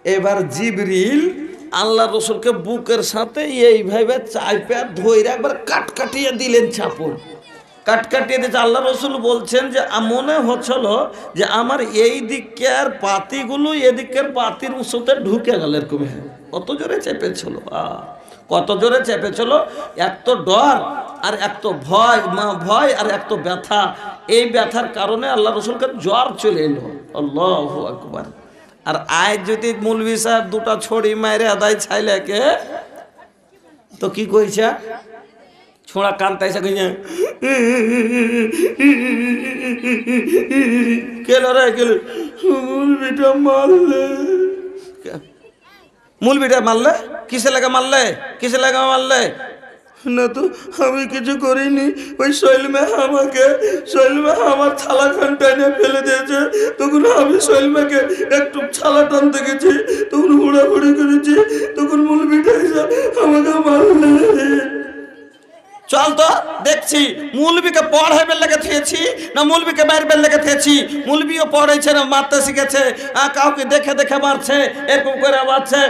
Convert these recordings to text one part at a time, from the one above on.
এবার জিবরিল আল্লাহ রসুলকে বুকের সাথে এইভাবে চাইপে ধইরা একবার কাটিয়ে দিলেন চাপড়। কাটিয়ে দিয়েছে। আল্লাহ রসুল বলছেন যে মনে হচ্ছিল যে আমার এই দিকের পাতিগুলো এদিকের পাতির উঁচুতে ঢুকে গেল এরকম। কত জোরে চেপেছিল, কত জোরে চেপেছিল। এক তো ডর আর এক তো ভয় আর এক তো ব্যথা। এই ব্যথার কারণে আল্লাহ রসুলকে জ্বর চলে এলো। আল্লাহু আকবার। আর আজ যদি মৌলভী সাহেব দুটা ছড়ি মাইরে আদায় ছাইলেকে তো কি কইছে, ছোঁড়া কান্তাইছে কইছে কেন রে গেল মৌলভীটা মারলে। মৌলভীটা মারলে কিসে লাগা মারলে, কিসে লাগা মারলে? না তো আমি কিছু করিনি, ওই শৈলমা আমার ছালা খান টাইনে ফেলে দিয়েছে। তখন আমি শৈলমাকে একটু ছালা টানতে গেছি, তখন হুড়াহুড়ি করেছি, তখন মৌলভীটা আমাকে মারলে। চল তো দেখছি মৌলভীকে পড়াইবার লেগে থেয়েছি না মৌলভীকে মারবার লেগে থেয়েছি। মৌলভীও পড়াইছে না মারতে শিখেছে, কাউকে দেখে দেখে মারছে, এরকম করে মারছে।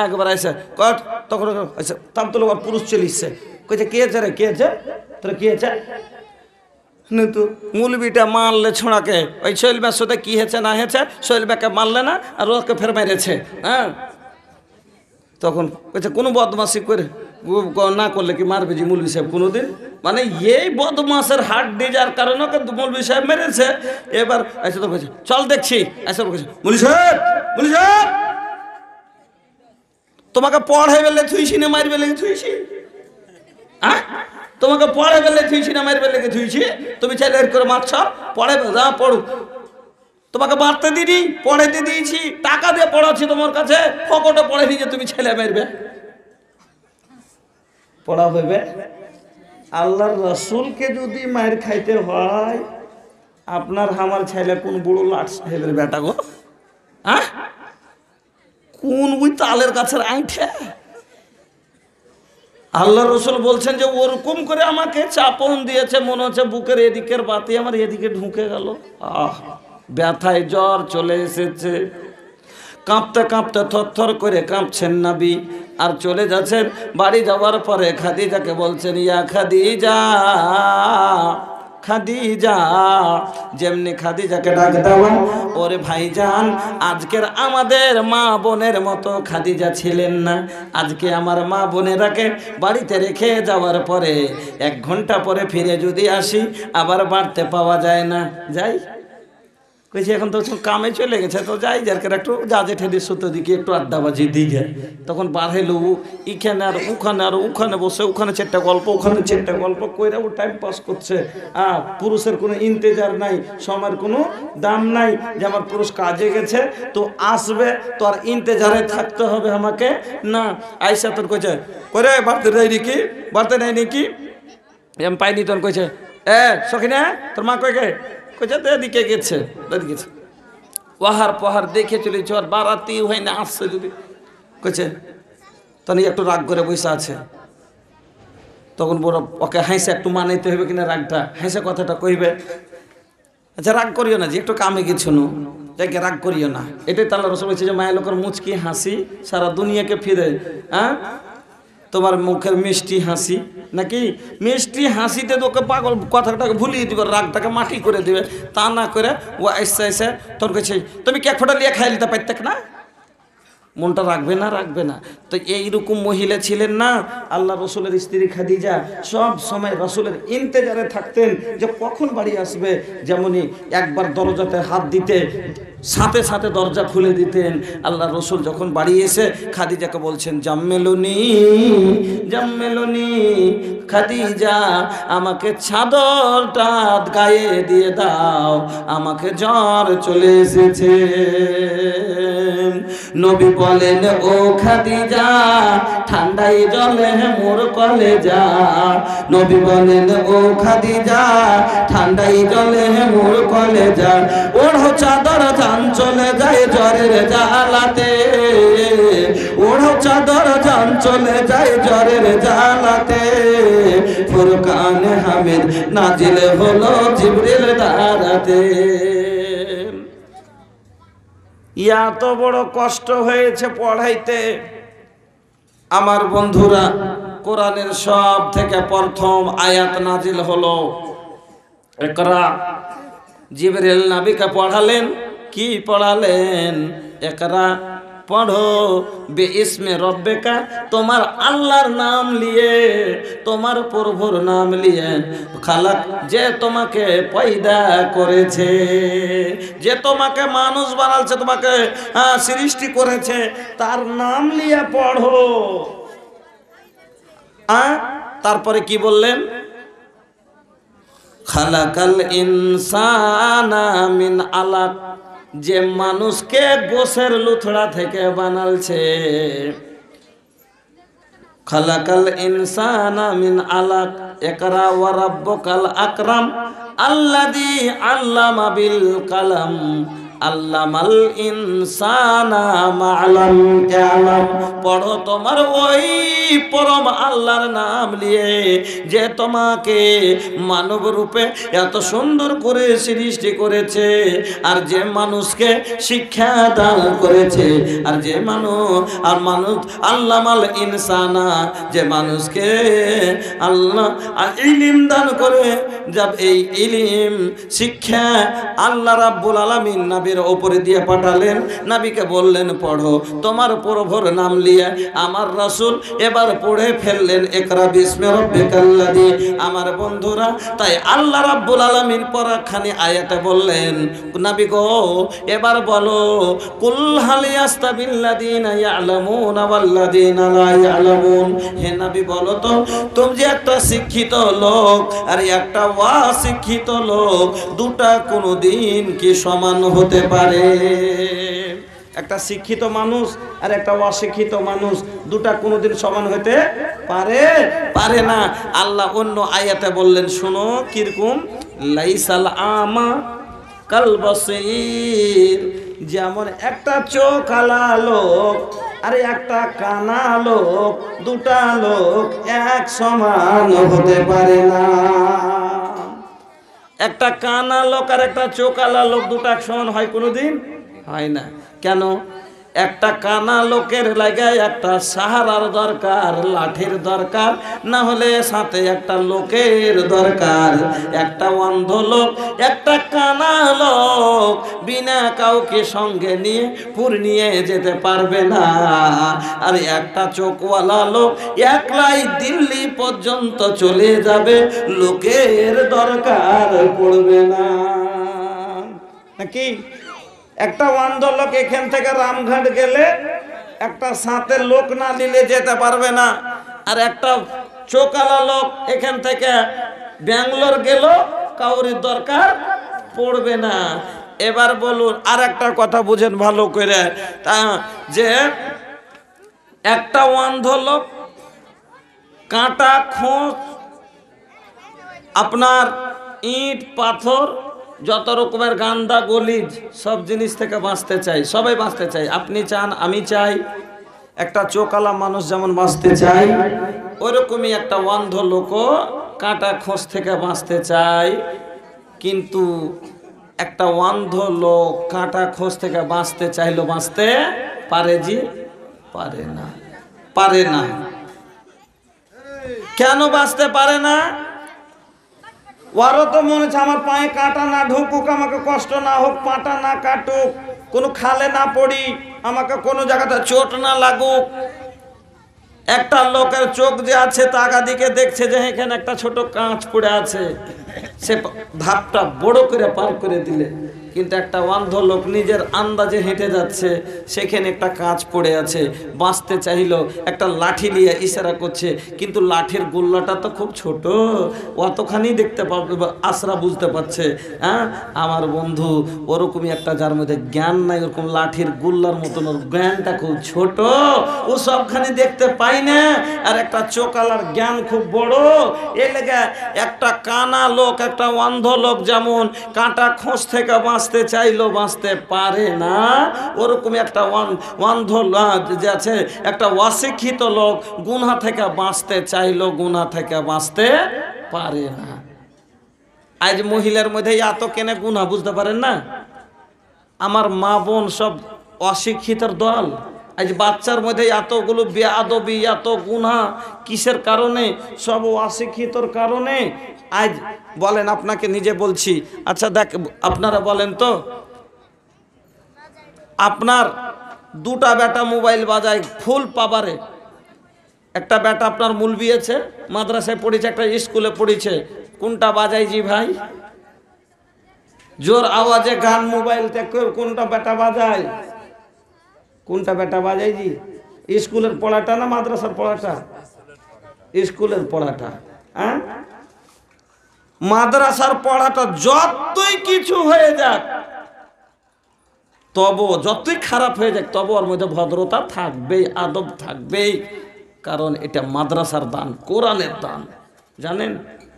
একবার আইসে কট তখন আচ্ছা তামতলো পুরুষ চলিসছে কইছে কে আছে রে, কে আছে তোর, কে আছে না তো মৌলভীটা মারলে ছোঁড়াকে। ওই শৈলবার সাথে কি হয়েছে না হয়েছে, শৈলবাকে মারলে না আর ওকে ফের মেরেছে। তখন কইছে কোনো বদমাসি করে না করলে কি মারবে জি মৌলভী সাহেব কোনোদিন? মানে এই বদমাসের হাট দিয়ে যার কারণে কিন্তু মৌলভী সাহেব মেরেছে। এবার আচ্ছা তো কইছে চল দেখছি। আচ্ছা কইছে মৌলভী সাহেব তোমাকে পড়াই বেলে থুইছি না মারবে লেগে থুইছি? তোমাকে পড়াই বেলে থুইছি না মারবে লেগে থুইছি? তুমি চাইলে এর করে মারছ, পড়ে যা পড়ো। তোমাকে মারতে দিদি পড়াইতে দিয়েছি, টাকা দিয়ে পড়াচ্ছি তোমার কাছে, ফকটে পড়াই যে তুমি ছেলে মারবে পড়া হইবে। আল্লাহর রসুলকে যদি মায়ের খাইতে হয় আপনার আমার ছেলে কোন বুড়ো লাট সাহেবের বেটা গো, কোন ওই তালের গাছের আইঠে? আল্লাহ রসুল বলছেন যে ওরকম করে আমাকে চাপন দিয়েছে, মনে হচ্ছে বুকের এদিকের বাতি আমার এদিকে ঢুকে গেল। ব্যথায় জ্বর চলে এসেছে। কাঁপতে কাঁপতে থরথর করে কাঁপছেন নবী আর চলে যাচ্ছেন। বাড়ি যাওয়ার পরে খাদিজাকে বলছেন ইয়া খাদিজা, খাদিজা। যেমনি খাদিজাকে ডাক দেওয়া, ওরে ভাইজান আজকের আমাদের মা বোনের মতো খাদিজা ছিলেন না। আজকে আমার মা বোনেরাকে বাড়িতে রেখে যাওয়ার পরে 1 ঘন্টা পরে ফিরে যদি আসি আবার বাড়তে পাওয়া যায় না। যাই কইছি এখন তো কামে চলে গেছে, তো যাই যার একটু জাজে ঠেলে সুতো দিকে একটু আড্ডাবাজি দিকে। তখন বাড়াইলো এখানে আর ওখানে বসে ওখানে 4টা গল্প ওখানে 4টা গল্প কইরা ও টাইম পাস করছে। পুরুষের কোনো ইন্তেজার নাই, সময়ের কোনো দাম নাই যে আমার পুরুষ কাজে গেছে তো আসবে, তো আর ইন্তেজারে থাকতে হবে আমাকে না। আইসা তোর কইছে করে বাড়তে নেই নাকি, বাড়তে নেই নাকি আমি পাইনি। তোর কইছে সখিনা তোর মা কই গে, কইছে এদিকে গেছে, গেছে ওহার পহার দেখে চলে চর বারাতি হয় না আসছে যদি কইছে তখন একটু রাগ করে বসে আছে। তখন বড় ওকে হাসে একটু মানাইতে হবে কিনা রাগটা, হাসে কথাটা কইবে। আচ্ছা রাগ করিও না যে একটু কামে গেছো নো, যাকে রাগ করিও না। এটাই তো আল্লাহ রাসূল বলেছে যে মায়ের লোকের মুচকি হাসি সারা দুনিয়াকে ফিরে। তোমার মুখের মিষ্টি হাসি নাকি মিষ্টি হাসিতে তোকে পাগল কথাটাকে ভুলিয়ে দিবে, রাগটাকে মাটি করে দিবে। তা না করে ও আইসে আইসে তোর কাছে তুমি কেক ফোটা লিয়ে খাই নিতে পারতেক না, মনটা রাখবে না রাখবে না। তো এইরকম মহিলা ছিলেন না আল্লাহ রসুলের স্ত্রী খাদিজা, সব সময় রসুলের ইন্তেজারে থাকতেন যে কখন বাড়ি আসবে। যেমনই একবার দরজাতে হাত দিতে সাথে সাথে দরজা খুলে দিতেন। আল্লাহ রসুল যখন বাড়ি এসে খাদিজাকে বলছেন জাম্মেলুনি জাম্মেলুনি, খাদিজা আমাকে চাদরটা গায়ে দিয়ে দাও, আমাকে জ্বর চলে এসেছে। নবী বলেন ও খাদিজা ঠান্ডায় জলে মোর কলেজা, নবী বলেন ও খাদিজা ঠান্ডায় জলে মোর কলেজা, ওড়ো চাদর জান চলে যায় জ্বরের জ্বালাতে, ওড়ো চাদর জান চলে যায় জ্বরের জ্বালাতে। ফুরকান হামিদ নাজিল হলো জিবরিল দ্বারাতে। এত বড় কষ্ট হয়েছে পড়াইতে। আমার বন্ধুরা, কোরআনের সব থেকে প্রথম আয়াত নাজিল হলো ইকরা। জিবরিল নবীকে পড়ালেন, কি পড়ালেন? ইকরা, পড়ো বিইসমে রব্বিকা, তোমার আল্লাহর নাম নিয়ে, তোমার প্রভুর নাম নিয়ে। খালাক, যে তোমাকে পয়দা করেছে, যে তোমাকে মানুষ বানালছে, তোমাকে সৃষ্টি করেছে, তার নাম নিয়ে পড়ো। তারপরে কি বললেন? খালাকাল ইনসানা মিন আলাক, যে মানুষকে গোসের লুথড়া থেকে বানালছে। খালাকাল ইনসানা মিন আলাক, ইকরা ওয়া রাব্বুকাল আকরাম আল্লাযী আল্লামা বিল কালাম আল্লামাল ইনসানা মা লাম ইয়ালাম। পড়ো তোমার ওই পরম আল্লাহর নাম নিয়ে, যে তোমাকে মানব রূপে এত সুন্দর করে সৃষ্টি করেছে, আর যে মানুষকে শিক্ষা দান করেছে, আর যে মানুষ আল্লামাল ইনসানা, যে মানুষকে আল্লাহ ইলম দান করে। যাব এই ইলম শিক্ষা আল্লাহ রাব্বুল আলামিন নবীর উপরে দিয়ে পাঠালেন। নবীকে বললেন পড়ো তোমার প্রভুর নাম নিয়ে। আমার রাসূল এবার পড়ে ফেললেন ইকরা বিসমি রাব্বিকাল্লাযী। আমার বন্ধুরা, তাই আল্লাহ রাব্বুল আলামিন পরখানি আয়াতে বললেন, নবী গো এবার বলো, কুল হাল ইয়াস্তাবিল্লাযীনা ইয়ালামুনা ওয়াল্লাযীনা লা ইয়ালামুন। হে নবী বলো তো, তুমি যে একটা শিক্ষিত লোক আর একটা অশিক্ষিত লোক, দুটা কোনোদিন কি সমান হতে পারে? একটা শিক্ষিত মানুষ আর একটা অশিক্ষিত মানুষ, দুটা কোনোদিন সমান হতে পারে না। আল্লাহ অন্য আয়াতে বললেন, শোনো কিরকম, লাইসাল আমা কাল বসীর, যেমন একটা চোখালা লোক আর একটা কানা লোক, দুটা লোক এক সমান হতে পারে না। একটা কানা লোক আর একটা চোখালা লোক দুটা এক সমান হয়? কোনোদিন হয় না। কেন? একটা কানা লোকের লাগে একটা সাহারার দরকার, লাঠির দরকার, না হলে সাথে একটা লোকের দরকার। একটা অন্ধ লোক, একটা কানা লোক বিনা কাউকে সঙ্গে নিয়ে নিয়ে যেতে পারবে না। আর একটা চোখওয়ালা লোক একলাই দিল্লি পর্যন্ত চলে যাবে, লোকের দরকার পড়বে না, নাকি? একটা অন্ধ লোক এখান থেকে রামঘাট গেলে একটা সাথে লোক না নিলে যেতে পারবে না। আর একটা চোখালা লোক এখান থেকে ব্যাঙ্গালোর গেল, কাউরির দরকার পড়বে না। এবার বলুন আর একটা কথা বুঝেন ভালো করে, যে একটা অন্ধ লোক কাঁটা খোঁজ, আপনার ইট পাথর, যত রকমের গান্দা গলিজ সব জিনিস থেকে বাঁচতে চাই, সবাই বাঁচতে চাই। আপনি চান, আমি চাই, একটা চোখালা মানুষ যেমন বাঁচতে চাই, ওইরকমই একটা অন্ধ লোকও কাঁটা খোঁজ থেকে বাঁচতে চাই। কিন্তু একটা অন্ধ লোক কাঁটা খোঁজ থেকে বাঁচতে চাইলেও বাঁচতে পারে? জি পারে না, পারে না। কেন বাঁচতে পারে না? ওরও তো মনে হচ্ছে আমার পায়ে কাঁটা না ঢুকুক, আমাকে কষ্ট না হোক, পাটা না কাটুক, কোনো খালে না পড়ি, আমাকে কোনো জায়গাতে চোট না লাগুক। একটা লোকের চোখ যে আছে তাকা দিকে দেখছে যে এখানে একটা ছোট কাঁচ পড়ে আছে, সে ধাপটা বড় করে পার করে দিলে। কিন্তু একটা অন্ধ লোক নিজের আন্দাজে হেঁটে যাচ্ছে, সেখানে একটা কাঁচ পড়ে আছে, বাঁচতে চাইলো, একটা লাঠি নিয়ে ইশারা করছে, কিন্তু লাঠির গুল্লাটা তো খুব ছোট, অতখানি দেখতে পাবে, আশরা বুঝতে পারছে। হ্যাঁ, আমার বন্ধু ওরকমই একটা, যার মধ্যে জ্ঞান নাই, ওরকম লাঠির গুল্লার মতন ওর জ্ঞানটা খুব ছোট, ও সবখানি দেখতে পাই না। আর একটা চোখালার জ্ঞান খুব বড়। এ লেগে একটা কানা লোক, একটা অন্ধ লোক যেমন কাঁটা খোঁজ থেকে বাঁচতে চাইলো বাঁচতে পারে না, ওরকম একটা অন্ধ যে আছে, একটা অশিক্ষিত লোক গুনাহ থেকে বাঁচতে চাইলো গুনাহ থেকে বাঁচতে পারে না। আজ মহিলার মধ্যে এত কেনে গুনাহ বুঝতে পারেন না? আমার মা বোন সব অশিক্ষিতর দল। আজ বাচ্চার মধ্যে এতগুলো বেয়াদবি, এত গুনাহ কিসের কারণে? সব অশিক্ষিতর কারণে। আজ বলেন, আপনাকে নিজে বলছি, আচ্ছা দেখ, আপনারা বলেন তো, আপনার দুটা বেটা মোবাইল বাজায় ফুল পাবারে, একটা বেটা আপনার মুলবি আছে, মাদ্রাসায় পড়েছে, একটা স্কুলে পড়েছে, কোনটা বাজায় জি ভাই? জোর আওয়াজে গান মোবাইল থেকে কোনটা বেটা বাজায়? কোনটা বেটা বাজায় জি? স্কুলের পড়াটা না মাদ্রাসার পড়াটা? স্কুলের পড়াটা। হ্যাঁ, মাদ্রাসার পড়াটা যতই কিছু হয়ে যাক, তবু যতই খারাপ হয়ে যাক, তবু ওর মধ্যে ভদ্রতা থাকবেই, আদব থাকবেই। কারণ এটা মাদ্রাসার দান, কোরআনের দান। জানেন,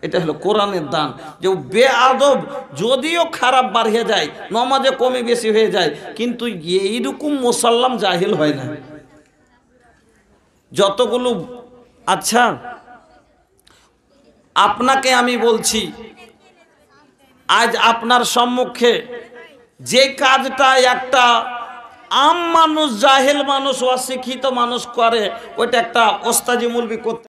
এটা হলো কোরআনের দান। যে বেআদব যদিও খারাপ বাড়িয়ে যায়, নমাজে কমে বেশি হয়ে যায়, কিন্তু এইরকম মুসাল্লাম জাহিল হয় না। যতগুলো, আচ্ছা আপনাকে আমি বলছি, আজ আপনার সম্মুখে যে কাজটা একটা আম মানুষ, জাহেল মানুষ, অশিক্ষিত মানুষ করে, ওইটা একটা ওস্তাজি মুলবি করতে